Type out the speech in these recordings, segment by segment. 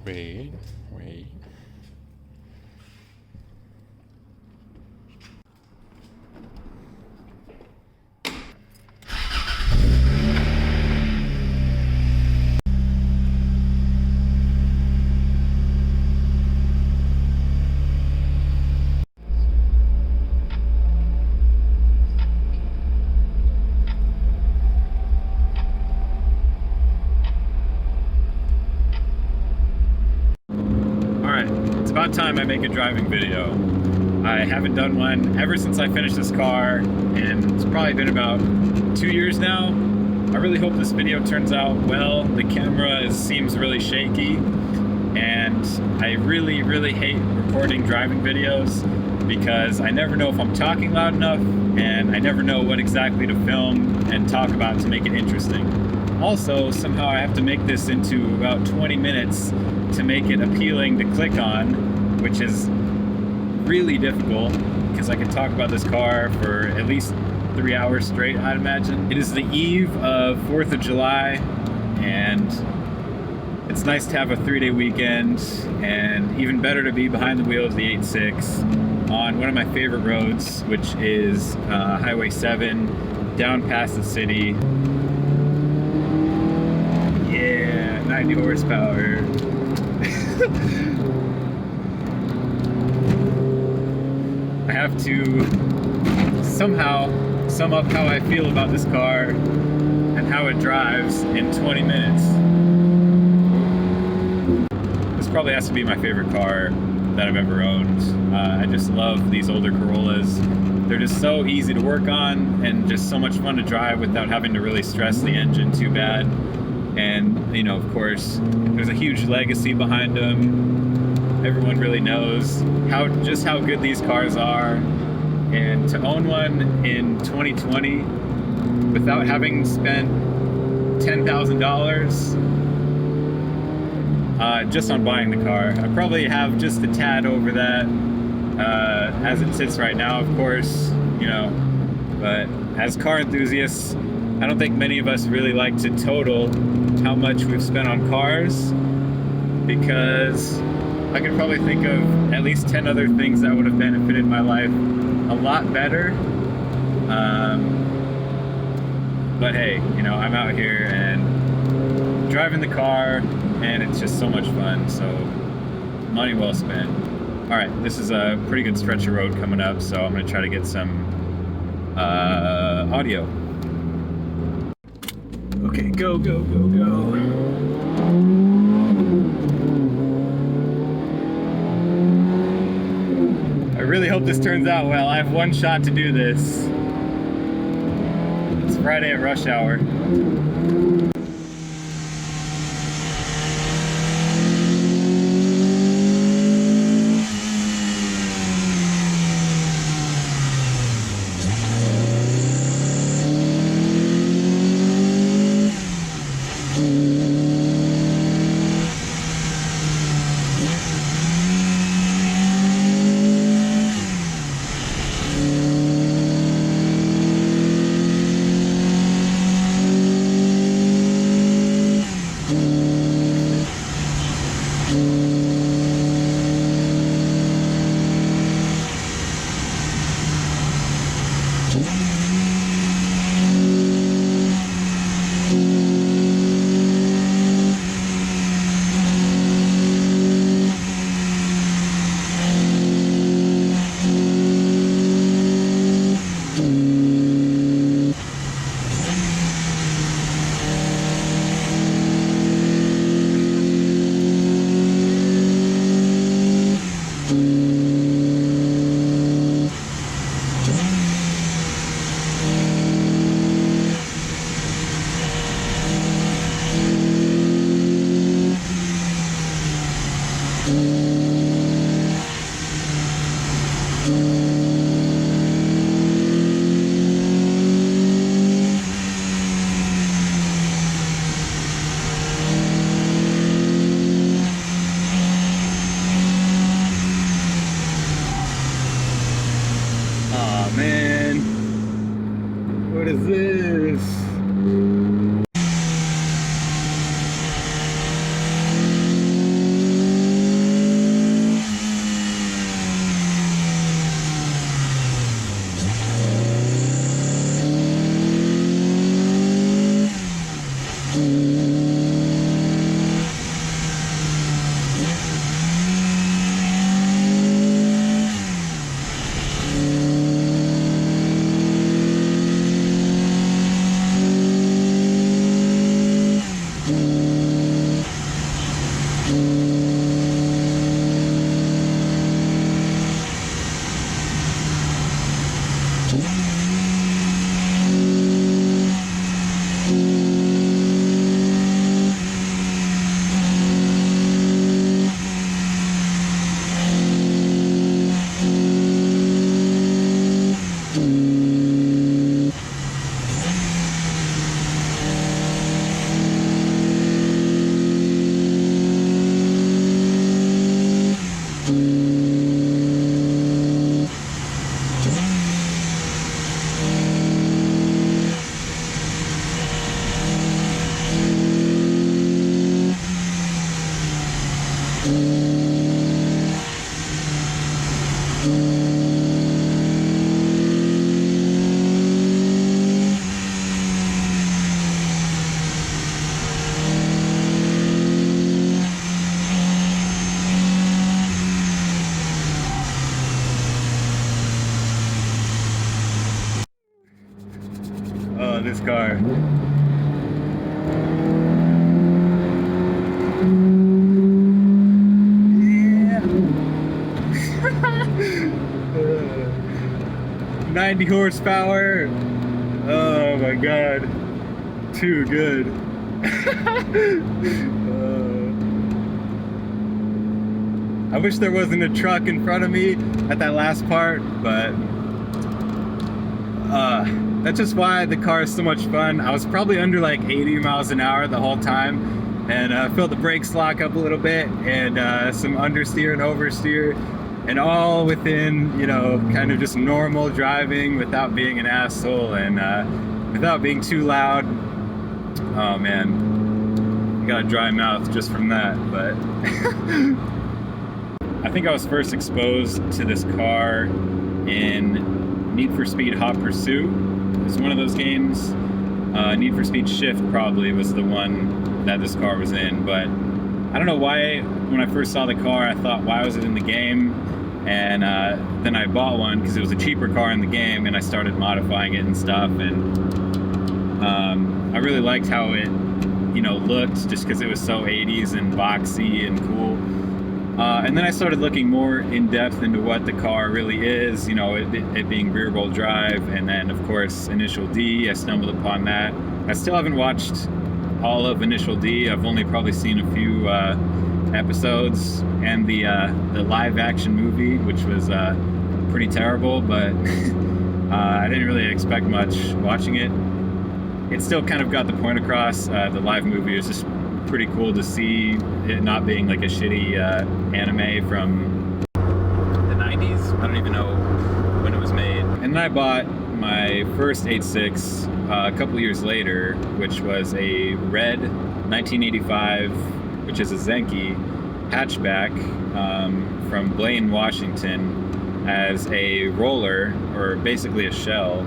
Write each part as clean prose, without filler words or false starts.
Wait, wait. It's about time I make a driving video. I haven't done one ever since I finished this car, and it's probably been about 2 years now. I really hope this video turns out well. The camera seems really shaky, and I really hate recording driving videos because I never know if I'm talking loud enough, and I never know what exactly to film and talk about to make it interesting. Also, somehow I have to make this into about 20 minutes to make it appealing to click on, which is really difficult because I could talk about this car for at least 3 hours straight, I'd imagine. It is the eve of 4th of July, and it's nice to have a 3-day weekend, and even better to be behind the wheel of the 86 on one of my favorite roads, which is Highway 7 down past the city. Yeah, 90 horsepower. I have to somehow sum up how I feel about this car and how it drives in 20 minutes. This probably has to be my favorite car that I've ever owned. I just love these older Corollas. They're just so easy to work on and just so much fun to drive without having to really stress the engine too bad. And, you know, of course, there's a huge legacy behind them. Everyone really knows just how good these cars are. And to own one in 2020 without having spent $10,000 just on buying the car. I probably have just a tad over that as it sits right now, of course, you know. But as car enthusiasts, I don't think many of us really like to total how much we've spent on cars, because I could probably think of at least 10 other things that would have benefited my life a lot better. But hey, you know, I'm out here and driving the car, and it's just so much fun, so money well spent. Alright, this is a pretty good stretch of road coming up, so I'm going to try to get some audio. Okay, go, go, go, go. I really hope this turns out well. I have one shot to do this. It's Friday at rush hour. Aw, man. What is this? Oh, this car. Yeah. 90 horsepower. Oh my god. Too good. I wish there wasn't a truck in front of me at that last part, but that's just why the car is so much fun. I was probably under like 80 miles an hour the whole time, and felt the brakes lock up a little bit, and some understeer and oversteer, and all within, you know, kind of just normal driving without being an asshole and without being too loud. Oh man, I got a dry mouth just from that, but I think I was first exposed to this car in Need for Speed Hot Pursuit. It's one of those games. Need for Speed Shift probably was the one that this car was in, but I don't know why when I first saw the car I thought, why was it in the game? And then I bought one because it was a cheaper car in the game, and I started modifying it and stuff, and I really liked how it, you know, looked, just because it was so 80s and boxy and cool. And then I started looking more in depth into what the car really is, you know, it being rear wheel drive, and then of course Initial D. I stumbled upon that. I still haven't watched all of Initial D. I've only probably seen a few episodes, and the live action movie, which was pretty terrible, but I didn't really expect much watching it. It still kind of got the point across. The live movie was just pretty cool to see it not being like a shitty anime from the 90s. I don't even know when it was made. And then I bought my first 86 a couple years later, which was a red 1985, which is a Zenki hatchback from Blaine, Washington, as a roller, or basically a shell.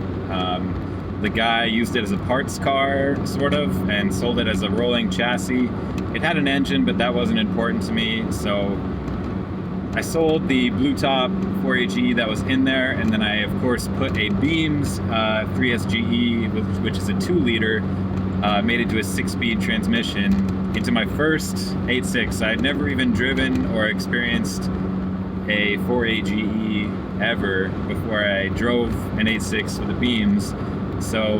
The guy used it as a parts car, sort of, and sold it as a rolling chassis. It had an engine, but that wasn't important to me, so I sold the blue top 4AGE that was in there, and then I, of course, put a Beams 3SGE, which is a 2-liter, made it to a 6-speed transmission, into my first 86. I had never even driven or experienced a 4AGE ever before I drove an 86 with the Beams. So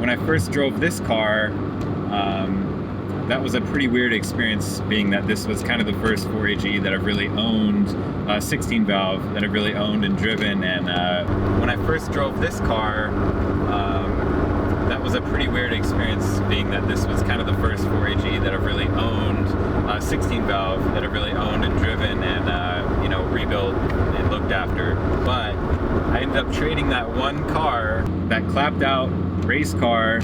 when I first drove this car, that was a pretty weird experience, being that this was kind of the first 4AG that I've really owned, 16 valve that I've really owned and driven. And when I first drove this car, that was a pretty weird experience, being that this was kind of the first 4AG that I've really owned, 16 valve that I've really owned and driven, and you know, rebuilt and looked after. But I ended up trading that one car, that clapped out race car,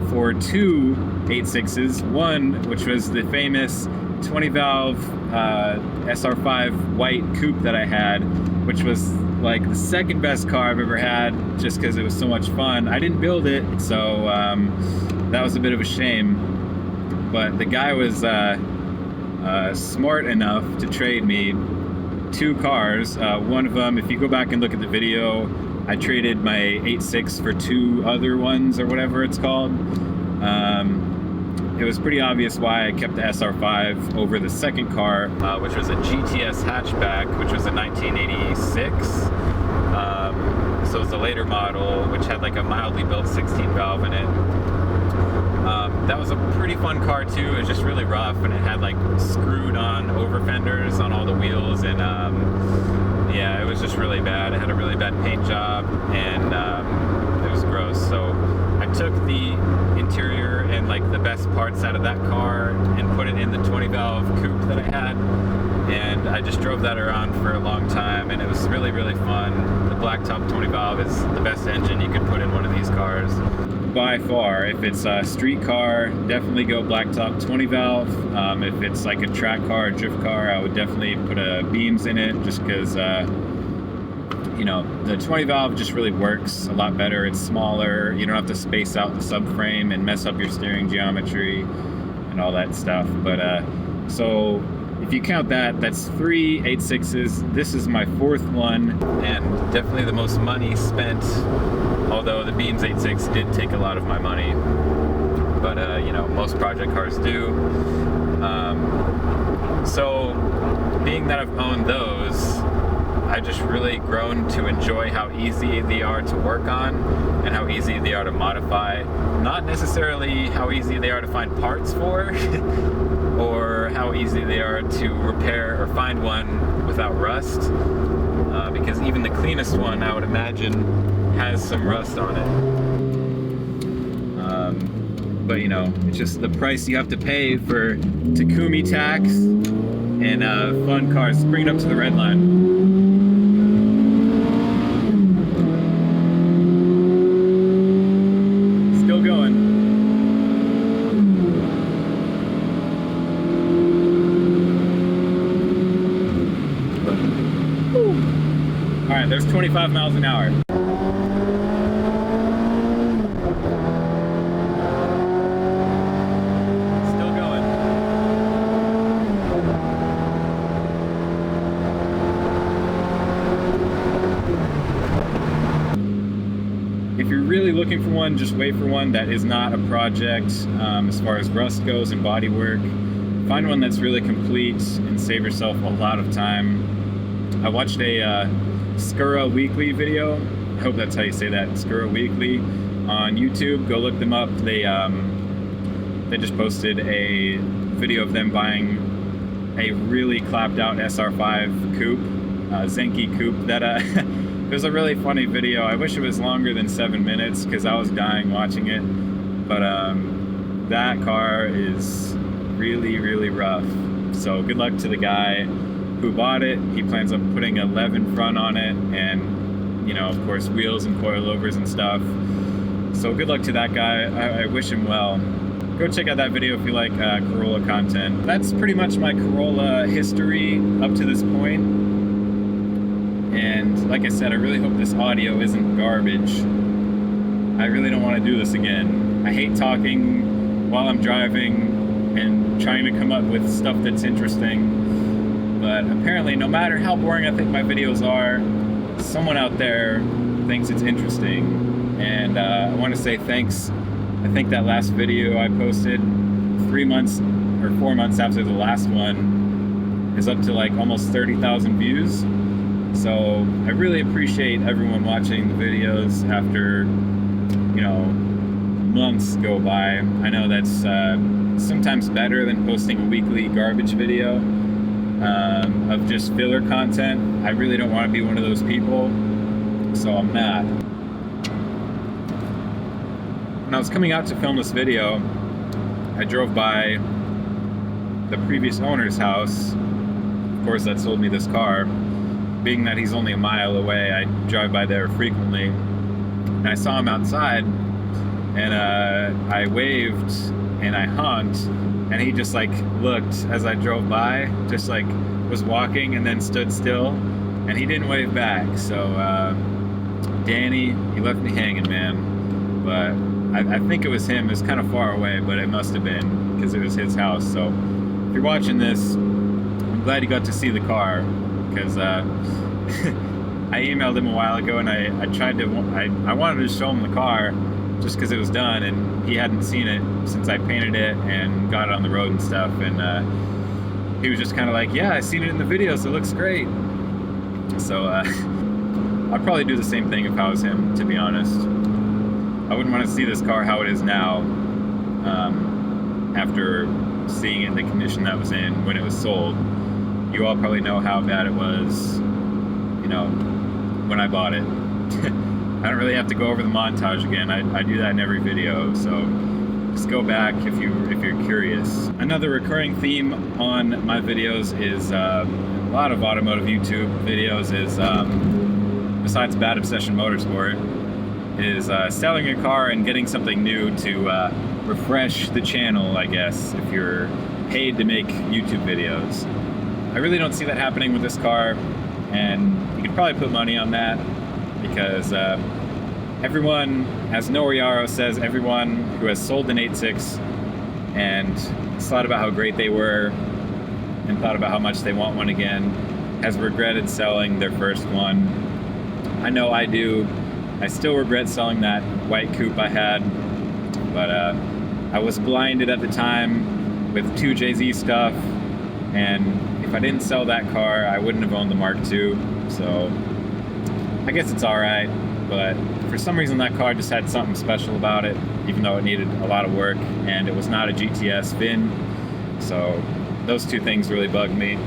for two 86s. One, which was the famous 20 valve SR5 white coupe that I had, which was like the second best car I've ever had, just because it was so much fun. I didn't build it, so that was a bit of a shame. But the guy was smart enough to trade me two cars. One of them, if you go back and look at the video, I traded my 86 for two other ones, or whatever it's called. It was pretty obvious why I kept the SR5 over the second car, which was a GTS hatchback, which was a 1986. So it's a later model, which had like a mildly built 16 valve in it. That was a pretty fun car too. It was just really rough, and it had like screwed on over fenders on all the wheels, and yeah, it was just really bad. It had a really bad paint job, and it was gross. So I took the interior and like the best parts out of that car and put it in the 20 valve coupe that I had, and I just drove that around for a long time, and it was really, really fun. The blacktop 20 valve is the best engine you could put in one of these cars by far. If it's a street car, definitely go blacktop 20 valve. If it's like a track car or drift car, I would definitely put a Beams in it, just because you know, the 20 valve just really works a lot better. It's smaller, you don't have to space out the subframe and mess up your steering geometry and all that stuff. But so if you count that, that's 3 86s. This is my 4th one, and definitely the most money spent, although the Beams 86 did take a lot of my money. But, you know, most project cars do. So, being that I've owned those, I've just really grown to enjoy how easy they are to work on and how easy they are to modify. Not necessarily how easy they are to find parts for or how easy they are to repair or find one without rust, because even the cleanest one, I would imagine, has some rust on it. But you know, it's just the price you have to pay for Takumi tax and fun cars. Bring it up to the red line. Still going. All right, there's 25 miles an hour. If you're really looking for one, just wait for one that is not a project as far as rust goes and body work. Find one that's really complete and save yourself a lot of time. I watched a Skura Weekly video. I hope that's how you say that, Skura Weekly, on YouTube. Go look them up. They just posted a video of them buying a really clapped out SR5 coupe, Zenki coupe that it was a really funny video. I wish it was longer than 7 minutes because I was dying watching it. But that car is really, really rough. So good luck to the guy who bought it. He plans on putting a 11 front on it and, you know, of course, wheels and coilovers and stuff. So good luck to that guy. I wish him well. Go check out that video if you like Corolla content. That's pretty much my Corolla history up to this point. And like I said, I really hope this audio isn't garbage. I really don't want to do this again. I hate talking while I'm driving and trying to come up with stuff that's interesting. But apparently, no matter how boring I think my videos are, someone out there thinks it's interesting. And I want to say thanks. I think that last video I posted 3 months or 4 months after the last one is up to like almost 30,000 views. So I really appreciate everyone watching the videos after, you know, months go by. I know that's sometimes better than posting a weekly garbage video of just filler content. I really don't want to be one of those people, so I'm not. When I was coming out to film this video, I drove by the previous owner's house, of course, that sold me this car. Being that he's only a mile away, I drive by there frequently. And I saw him outside, and I waved and I honked, and he just like looked as I drove by, just like was walking and then stood still, and he didn't wave back. So Danny, he left me hanging, man. But I think it was him. It was kind of far away, but it must have been because it was his house. So if you're watching this, I'm glad you got to see the car. Because I emailed him a while ago, and I wanted to show him the car just because it was done, and he hadn't seen it since I painted it and got it on the road and stuff. And he was just kind of like, yeah, I seen it in the videos, it looks great. So I'd probably do the same thing if I was him, to be honest. I wouldn't want to see this car how it is now after seeing it in the condition that was in when it was sold. You all probably know how bad it was, you know, when I bought it. I don't really have to go over the montage again. I do that in every video, so just go back if you're curious. Another recurring theme on my videos is a lot of automotive YouTube videos is, besides Bad Obsession Motorsport, is selling your car and getting something new to refresh the channel, I guess, if you're paid to make YouTube videos. I really don't see that happening with this car, and you could probably put money on that because everyone, as Noriaro says, everyone who has sold an 86 and thought about how great they were and thought about how much they want one again has regretted selling their first one. I know I do. I still regret selling that white coupe I had, but I was blinded at the time with 2 Jay-Z stuff, and if I didn't sell that car, I wouldn't have owned the Mark II, so I guess it's alright, but for some reason that car just had something special about it, even though it needed a lot of work, and it was not a GTS VIN, so those 2 things really bugged me.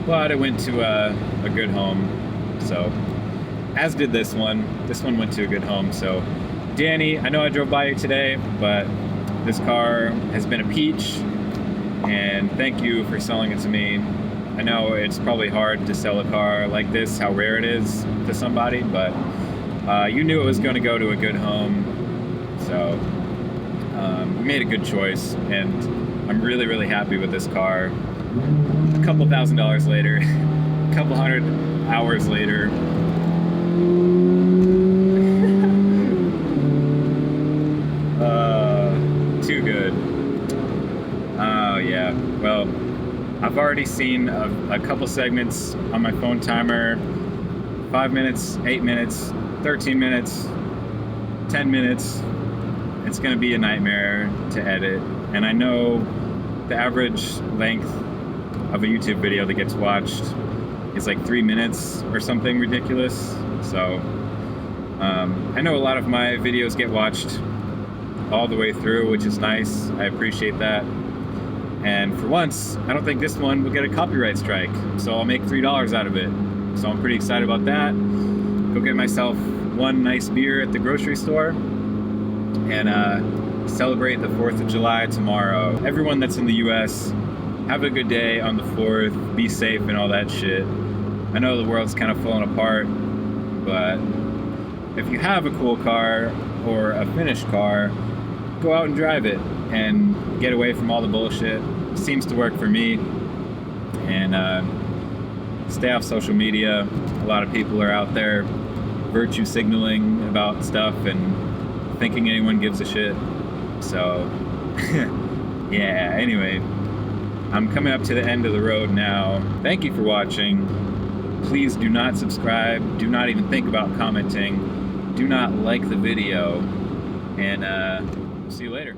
But it went to a good home, so as did this one. This one went to a good home. So Danny, I know I drove by you today, but this car has been a peach, and thank you for selling it to me. I know it's probably hard to sell a car like this, how rare it is to somebody, but you knew it was going to go to a good home, so you made a good choice, and I'm really, really happy with this car. A couple $1,000s later, a couple 100 hours later. Too good. Oh yeah, well, I've already seen a couple segments on my phone timer. 5 minutes, 8 minutes, 13 minutes, 10 minutes. It's gonna be a nightmare to edit, and I know the average length of a YouTube video that gets watched is like 3 minutes or something ridiculous. So I know a lot of my videos get watched all the way through, which is nice. I appreciate that. And for once, I don't think this one will get a copyright strike, so I'll make $3 out of it. So I'm pretty excited about that. Go get myself one nice beer at the grocery store and celebrate the 4th of July tomorrow. Everyone that's in the US, have a good day on the 4th, be safe and all that shit. I know the world's kind of falling apart, but if you have a cool car or a finished car, go out and drive it and get away from all the bullshit. It seems to work for me. And stay off social media. A lot of people are out there virtue signaling about stuff and thinking anyone gives a shit. So yeah, anyway, I'm coming up to the end of the road now. Thank you for watching. Please do not subscribe. Do not even think about commenting. Do not like the video. And see you later.